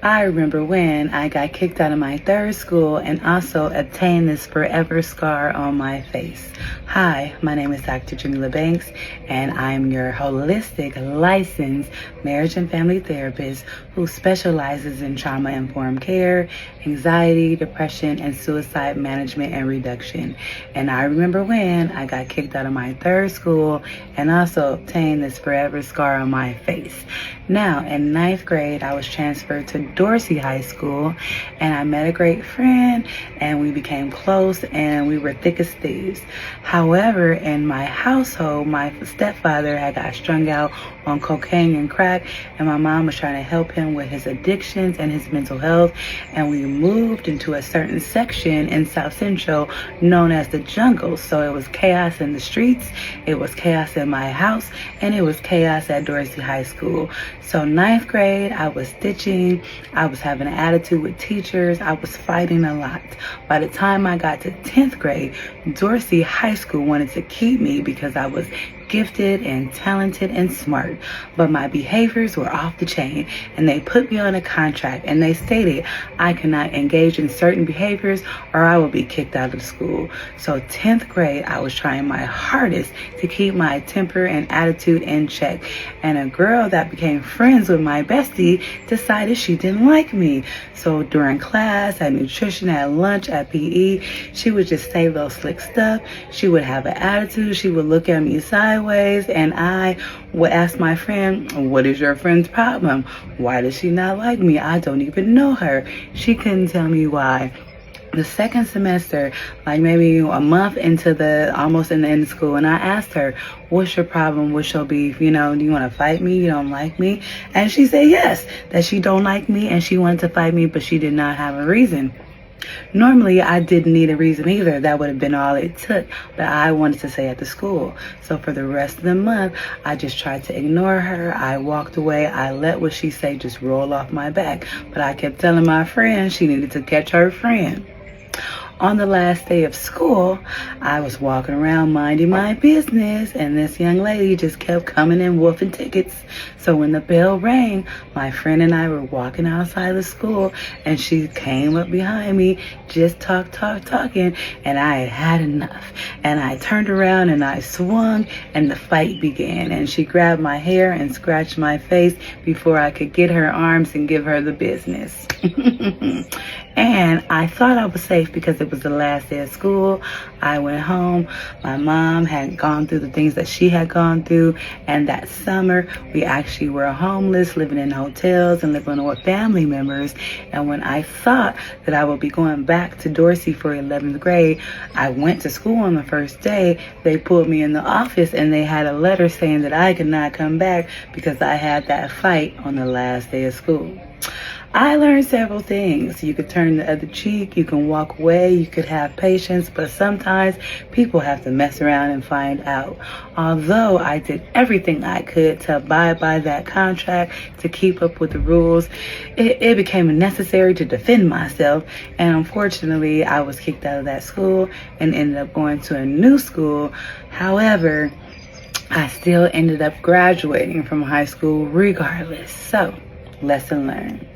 I remember when I got kicked out of my third school and also obtained this forever scar on my face. Hi, my name is Dr. Jamila Banks, and I'm your holistic, licensed marriage and family therapist who specializes in trauma-informed care, anxiety, depression, and suicide management and reduction. And I remember when I got kicked out of my third school and also obtained this forever scar on my face. Now, in ninth grade, I was transferred to Dorsey High School, and I met a great friend, and we became close, and we were thick as thieves. However, in my household, my stepfather had got strung out on cocaine and crack, and my mom was trying to help him with his addictions and his mental health, and we moved into a certain section in South Central known as the jungle. So it was chaos in the streets, it was chaos in my house, and it was chaos at Dorsey High School. So ninth grade, I was stitching, I was having an attitude with teachers, I was fighting a lot. By the time I got to 10th grade, Dorsey High School wanted to keep me because I was gifted and talented and smart, but my behaviors were off the chain, and they put me on a contract, and they stated I cannot engage in certain behaviors or I will be kicked out of school. So 10th grade, I was trying my hardest to keep my temper and attitude in check, and a girl that became friends with my bestie decided she didn't like me. So during class, at nutrition, at lunch, at PE, she would just say little slick stuff. She would have an attitude. She would look at me sideways, and I would ask my friend, what is your friend's problem? Why does she not like me? I don't even know her. She couldn't tell me why. The second semester, like maybe a month into almost in the end of school, and I asked her, what's your problem? What's your beef? You know, do you want to fight me? You don't like me? And she said yes, that she don't like me and she wanted to fight me, but she did not have a reason. Normally, I didn't need a reason either. That would have been all it took, but I wanted to stay at the school. So for the rest of the month, I just tried to ignore her. I walked away. I let what she said just roll off my back. But I kept telling my friend she needed to catch her friend. On the last day of school, I was walking around minding my business, and this young lady just kept coming in wolfing tickets. So when the bell rang, my friend and I were walking outside the school, and she came up behind me, just talking, and I had had enough. And I turned around and I swung, and the fight began. And she grabbed my hair and scratched my face before I could get her arms and give her the business. And I thought I was safe because it was the last day of school. I went home. My mom had gone through the things that she had gone through. And that summer, we actually were homeless, living in hotels and living with family members. And when I thought that I would be going back to Dorsey for 11th grade, I went to school on the first day. They pulled me in the office and they had a letter saying that I could not come back because I had that fight on the last day of school. I learned several things. You could turn the other cheek, you can walk away, you could have patience, but sometimes people have to mess around and find out. Although I did everything I could to abide by that contract, to keep up with the rules, it became necessary to defend myself. And unfortunately, I was kicked out of that school and ended up going to a new school. However, I still ended up graduating from high school regardless. So, lesson learned.